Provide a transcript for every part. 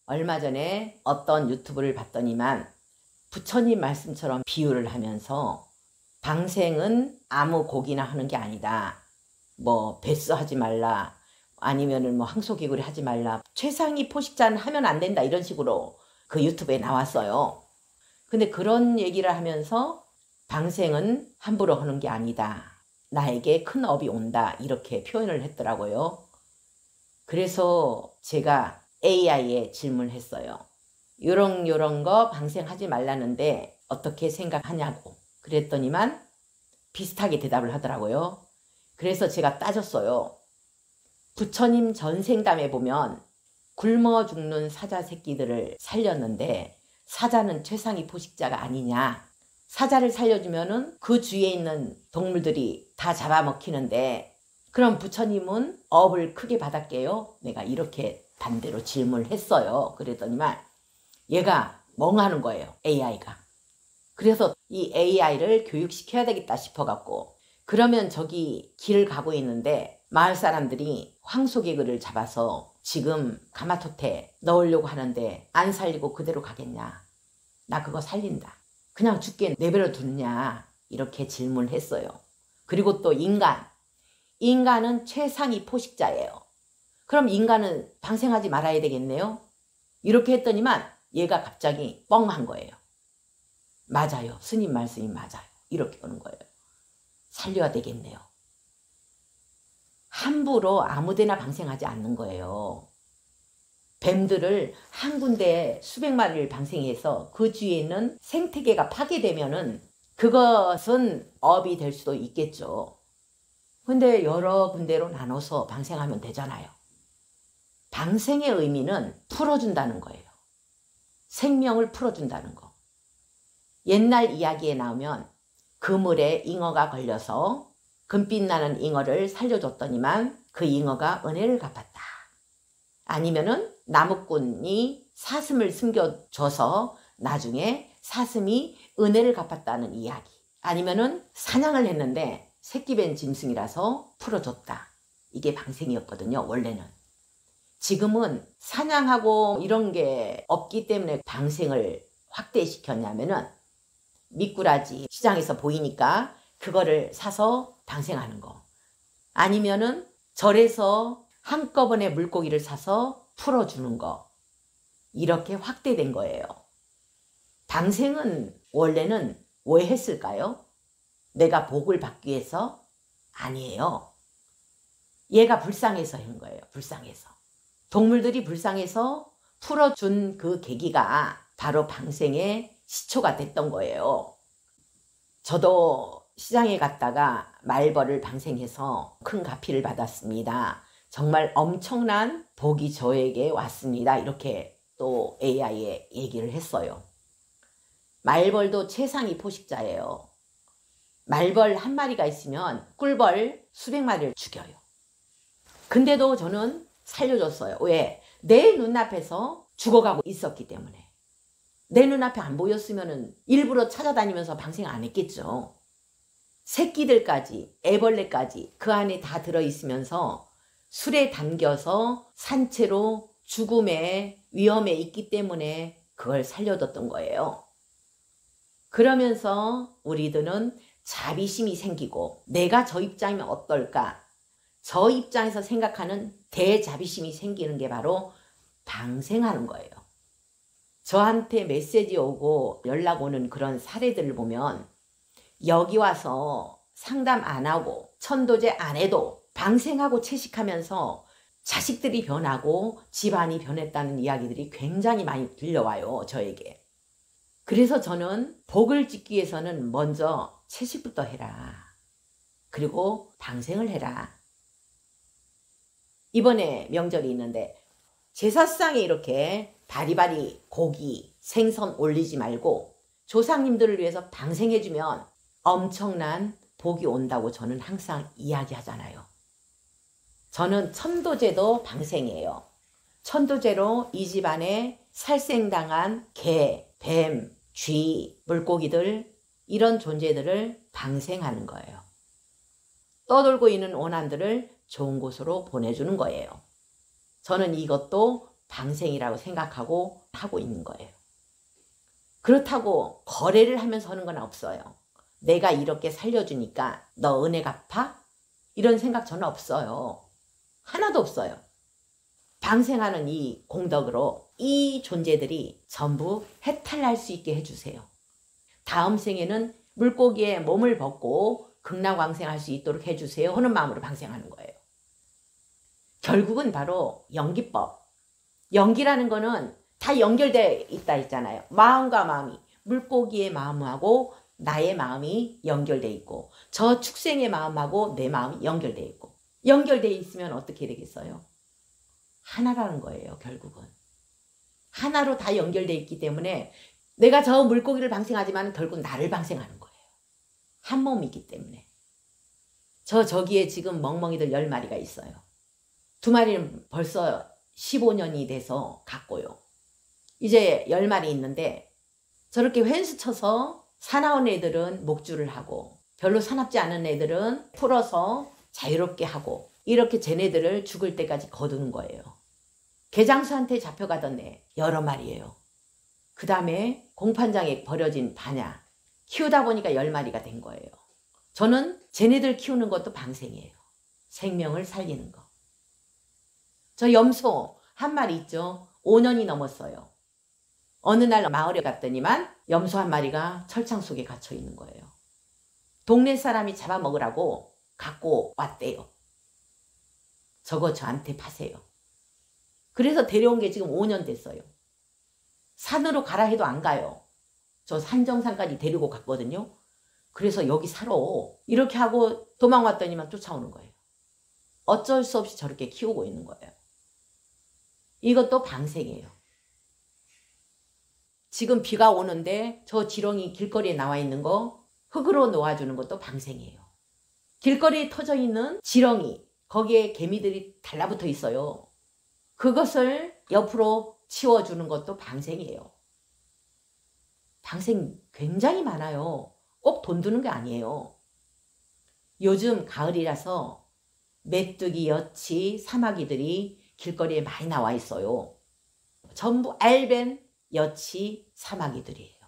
얼마 전에 어떤 유튜브를 봤더니만 부처님 말씀처럼 비유를 하면서 방생은 아무 고기나 하는 게 아니다. 뭐 배수하지 말라. 아니면은 뭐 항소개구리 하지 말라. 최상위 포식자는 하면 안 된다. 이런 식으로 그 유튜브에 나왔어요. 근데 그런 얘기를 하면서 방생은 함부로 하는 게 아니다. 나에게 큰 업이 온다. 이렇게 표현을 했더라고요. 그래서 제가 AI에 질문했어요. 요런 거 방생하지 말라는데 어떻게 생각하냐고. 그랬더니만 비슷하게 대답을 하더라고요. 그래서 제가 따졌어요. 부처님 전생담에 보면 굶어 죽는 사자 새끼들을 살렸는데 사자는 최상위 포식자가 아니냐. 사자를 살려주면은 그 주위에 있는 동물들이 다 잡아먹히는데 그럼 부처님은 업을 크게 받았게요? 내가 이렇게 반대로 질문을 했어요. 그랬더니만 얘가 멍하는 거예요. AI가. 그래서 이 AI를 교육시켜야 되겠다 싶어갖고 그러면 저기 길을 가고 있는데 마을 사람들이 황소개구리를 잡아서 지금 가마솥에 넣으려고 하는데 안 살리고 그대로 가겠냐. 나 그거 살린다. 그냥 죽게 내버려 두느냐. 이렇게 질문을 했어요. 그리고 또 인간은 최상위 포식자예요. 그럼 인간은 방생하지 말아야 되겠네요. 이렇게 했더니만 얘가 갑자기 뻥한 거예요. 맞아요. 스님 말씀이 맞아요. 이렇게 오는 거예요. 살려야 되겠네요. 함부로 아무데나 방생하지 않는 거예요. 뱀들을 한 군데에 수백 마리를 방생해서 그 주위에 있는 생태계가 파괴되면은 그것은 업이 될 수도 있겠죠. 근데 여러 군데로 나눠서 방생하면 되잖아요. 방생의 의미는 풀어준다는 거예요. 생명을 풀어준다는 거. 옛날 이야기에 나오면 그물에 잉어가 걸려서 금빛 나는 잉어를 살려줬더니만 그 잉어가 은혜를 갚았다. 아니면은 나무꾼이 사슴을 숨겨줘서 나중에 사슴이 은혜를 갚았다는 이야기. 아니면은 사냥을 했는데 새끼 뵌 짐승이라서 풀어줬다. 이게 방생이었거든요. 원래는. 지금은 사냥하고 이런 게 없기 때문에 방생을 확대시켰냐면은 미꾸라지 시장에서 보이니까 그거를 사서 방생하는 거. 아니면은 절에서 한꺼번에 물고기를 사서 풀어주는 거. 이렇게 확대된 거예요. 방생은 원래는 왜 했을까요? 내가 복을 받기 위해서? 아니에요. 얘가 불쌍해서 한 거예요. 불쌍해서. 동물들이 불쌍해서 풀어준 그 계기가 바로 방생의 시초가 됐던 거예요. 저도 시장에 갔다가 말벌을 방생해서 큰 가피를 받았습니다. 정말 엄청난 복이 저에게 왔습니다. 이렇게 또 AI에 얘기를 했어요. 말벌도 최상위 포식자예요. 말벌 한 마리가 있으면 꿀벌 수백 마리를 죽여요. 근데도 저는 살려줬어요. 왜? 내 눈앞에서 죽어가고 있었기 때문에. 내 눈앞에 안 보였으면 일부러 찾아다니면서 방생 안 했겠죠. 새끼들까지 애벌레까지 그 안에 다 들어있으면서 술에 담겨서 산채로 죽음의 위험에 있기 때문에 그걸 살려뒀던 거예요. 그러면서 우리들은 자비심이 생기고 내가 저 입장이면 어떨까? 저 입장에서 생각하는 대자비심이 생기는 게 바로 방생하는 거예요. 저한테 메시지 오고 연락 오는 그런 사례들을 보면 여기 와서 상담 안 하고 천도제 안 해도 방생하고 채식하면서 자식들이 변하고 집안이 변했다는 이야기들이 굉장히 많이 들려와요. 저에게. 그래서 저는 복을 짓기 위해서는 먼저 채식부터 해라. 그리고 방생을 해라. 이번에 명절이 있는데 제사상에 이렇게 바리바리 고기, 생선 올리지 말고 조상님들을 위해서 방생해주면 엄청난 복이 온다고 저는 항상 이야기하잖아요. 저는 천도제도 방생이에요. 천도제로 이 집안에 살생당한 개, 뱀, 쥐, 물고기들 이런 존재들을 방생하는 거예요. 떠돌고 있는 원한들을 좋은 곳으로 보내주는 거예요. 저는 이것도 방생이라고 생각하고 하고 있는 거예요. 그렇다고 거래를 하면서 하는 건 없어요. 내가 이렇게 살려주니까 너 은혜 갚아? 이런 생각 저는 없어요. 하나도 없어요. 방생하는 이 공덕으로 이 존재들이 전부 해탈할 수 있게 해주세요. 다음 생에는 물고기의 몸을 벗고 극락왕생할 수 있도록 해주세요 하는 마음으로 방생하는 거예요. 결국은 바로 연기법. 연기라는 거는 다 연결되어 있다 했잖아요. 마음과 마음이, 물고기의 마음하고 나의 마음이 연결되어 있고 저 축생의 마음하고 내 마음이 연결되어 있고, 연결되어 있으면 어떻게 되겠어요? 하나라는 거예요. 결국은 하나로 다 연결되어 있기 때문에 내가 저 물고기를 방생하지만 결국 나를 방생하는 거예요. 한 몸이기 때문에. 저기에 지금 멍멍이들 10마리가 있어요. 2마리는 벌써 15년이 돼서 갔고요. 이제 10마리 있는데 저렇게 횡수 쳐서 사나운 애들은 목줄을 하고 별로 사납지 않은 애들은 풀어서 자유롭게 하고 이렇게 쟤네들을 죽을 때까지 거두는 거예요. 개장수한테 잡혀가던 애 여러 마리예요. 그 다음에 공판장에 버려진 반야 키우다 보니까 10마리가 된 거예요. 저는 쟤네들 키우는 것도 방생이에요. 생명을 살리는 거. 저 염소 한 마리 있죠. 5년이 넘었어요. 어느 날 마을에 갔더니만 염소 한 마리가 철창 속에 갇혀 있는 거예요. 동네 사람이 잡아먹으라고 갖고 왔대요. 저거 저한테 파세요. 그래서 데려온 게 지금 5년 됐어요. 산으로 가라 해도 안 가요. 저 산정산까지 데리고 갔거든요. 그래서 여기 살아. 이렇게 하고 도망왔더니만 쫓아오는 거예요. 어쩔 수 없이 저렇게 키우고 있는 거예요. 이것도 방생이에요. 지금 비가 오는데 저 지렁이 길거리에 나와 있는 거 흙으로 놓아주는 것도 방생이에요. 길거리에 터져 있는 지렁이, 거기에 개미들이 달라붙어 있어요. 그것을 옆으로 치워주는 것도 방생이에요. 방생 굉장히 많아요. 꼭 돈 드는 게 아니에요. 요즘 가을이라서 메뚜기, 여치, 사마귀들이 길거리에 많이 나와 있어요. 전부 알벤 여치, 사마귀들이에요.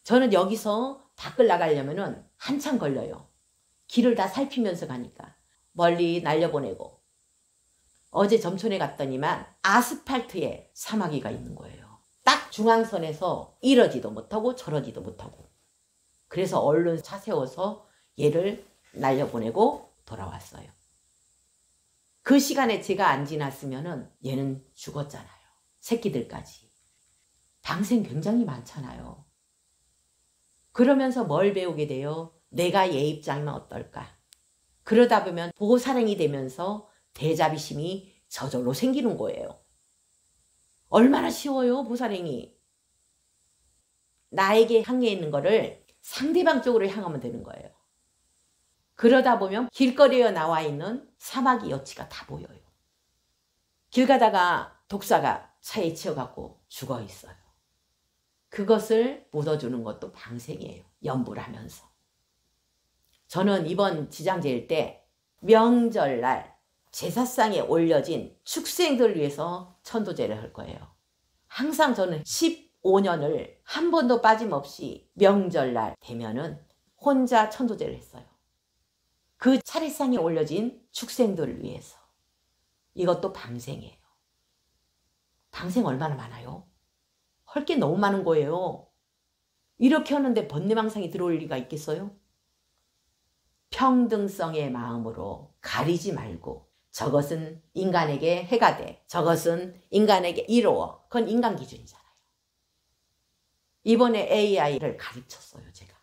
저는 여기서 밖을 나가려면 한참 걸려요. 길을 다 살피면서 가니까 멀리 날려보내고. 어제 점촌에 갔더니만 아스팔트에 사마귀가 있는 거예요. 딱 중앙선에서 이러지도 못하고 저러지도 못하고. 그래서 얼른 차 세워서 얘를 날려보내고 돌아왔어요. 그 시간에 제가 안 지났으면 얘는 죽었잖아요. 새끼들까지. 방생 굉장히 많잖아요. 그러면서 뭘 배우게 돼요? 내가 얘 입장이면 어떨까? 그러다 보면 보살행이 되면서 대자비심이 저절로 생기는 거예요. 얼마나 쉬워요, 보살행이. 나에게 향해 있는 거를 상대방 쪽으로 향하면 되는 거예요. 그러다 보면 길거리에 나와 있는 사마귀 여치가 다 보여요. 길 가다가 독사가 차에 치여갖고 죽어 있어요. 그것을 묻어주는 것도 방생이에요. 염불 하면서. 저는 이번 지장제일 때 명절날 제사상에 올려진 축생들을 위해서 천도제를 할 거예요. 항상 저는 15년을 한 번도 빠짐없이 명절날 되면은 혼자 천도제를 했어요. 그 차례상에 올려진 축생들을 위해서. 이것도 방생이에요. 방생 얼마나 많아요? 할 게 너무 많은 거예요. 이렇게 하는데 번뇌망상이 들어올 리가 있겠어요? 평등성의 마음으로 가리지 말고 저것은 인간에게 해가 돼. 저것은 인간에게 이로워. 그건 인간 기준이잖아요. 이번에 AI를 가르쳤어요. 제가.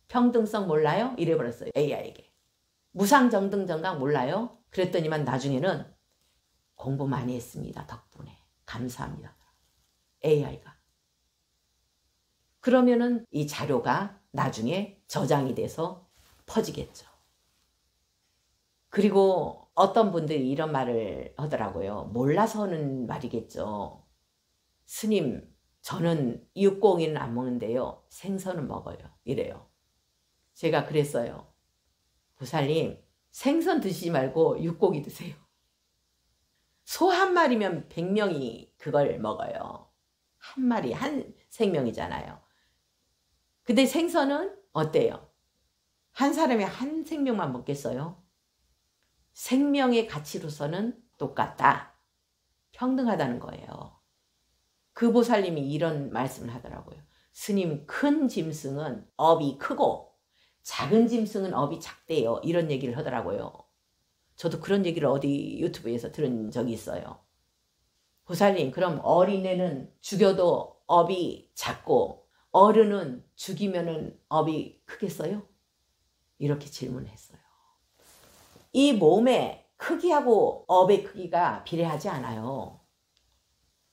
평등성 몰라요? 이래버렸어요. AI에게. 무상정등정각 몰라요? 그랬더니만 나중에는 공부 많이 했습니다. 덕분에. 감사합니다. AI가. 그러면은 이 자료가 나중에 저장이 돼서 퍼지겠죠. 그리고 어떤 분들이 이런 말을 하더라고요. 몰라서 하는 말이겠죠. 스님, 저는 육고기는 안 먹는데요. 생선은 먹어요. 이래요. 제가 그랬어요. 보살님, 생선 드시지 말고 육고기 드세요. 소 한 마리면 100명이 그걸 먹어요. 한 마리, 한 생명이잖아요. 근데 생선은 어때요? 한 사람이 한 생명만 먹겠어요? 생명의 가치로서는 똑같다. 평등하다는 거예요. 그 보살님이 이런 말씀을 하더라고요. 스님, 큰 짐승은 업이 크고 작은 짐승은 업이 작대요. 이런 얘기를 하더라고요. 저도 그런 얘기를 어디 유튜브에서 들은 적이 있어요. 보살님, 그럼 어린애는 죽여도 업이 작고 어른은 죽이면은 업이 크겠어요? 이렇게 질문했어요. 이 몸의 크기하고 업의 크기가 비례하지 않아요.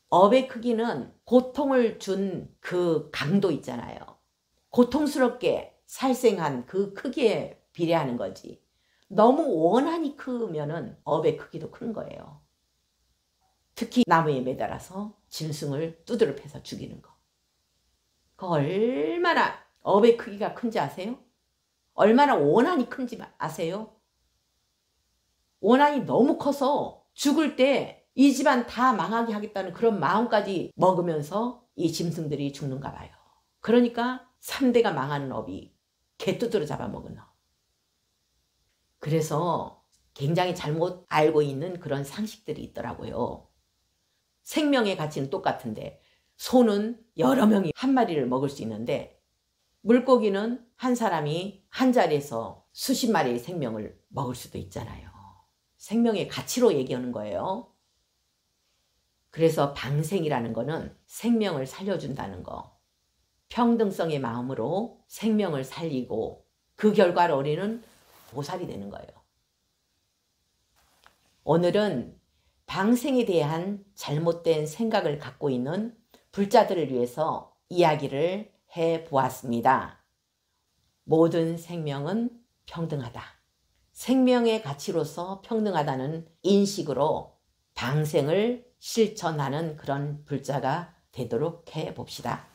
업의 크기는 고통을 준 그 강도 있잖아요. 고통스럽게 살생한 그 크기에 비례하는 거지. 너무 원한이 크면은 업의 크기도 큰 거예요. 특히 나무에 매달아서 짐승을 두드려 패서 죽이는 거. 그 얼마나 업의 크기가 큰지 아세요? 얼마나 원한이 큰지 아세요? 원한이 너무 커서 죽을 때 이 집안 다 망하게 하겠다는 그런 마음까지 먹으면서 이 짐승들이 죽는가 봐요. 그러니까 3대가 망하는 업이 개 두드러 잡아먹은 업. 그래서 굉장히 잘못 알고 있는 그런 상식들이 있더라고요. 생명의 가치는 똑같은데 소는 여러 명이 한 마리를 먹을 수 있는데 물고기는 한 사람이 한 자리에서 수십 마리의 생명을 먹을 수도 있잖아요. 생명의 가치로 얘기하는 거예요. 그래서 방생이라는 거는 생명을 살려준다는 거. 평등성의 마음으로 생명을 살리고 그 결과로 우리는 보살이 되는 거예요. 오늘은 방생에 대한 잘못된 생각을 갖고 있는 불자들을 위해서 이야기를 해보았습니다. 모든 생명은 평등하다. 생명의 가치로서 평등하다는 인식으로 방생을 실천하는 그런 불자가 되도록 해봅시다.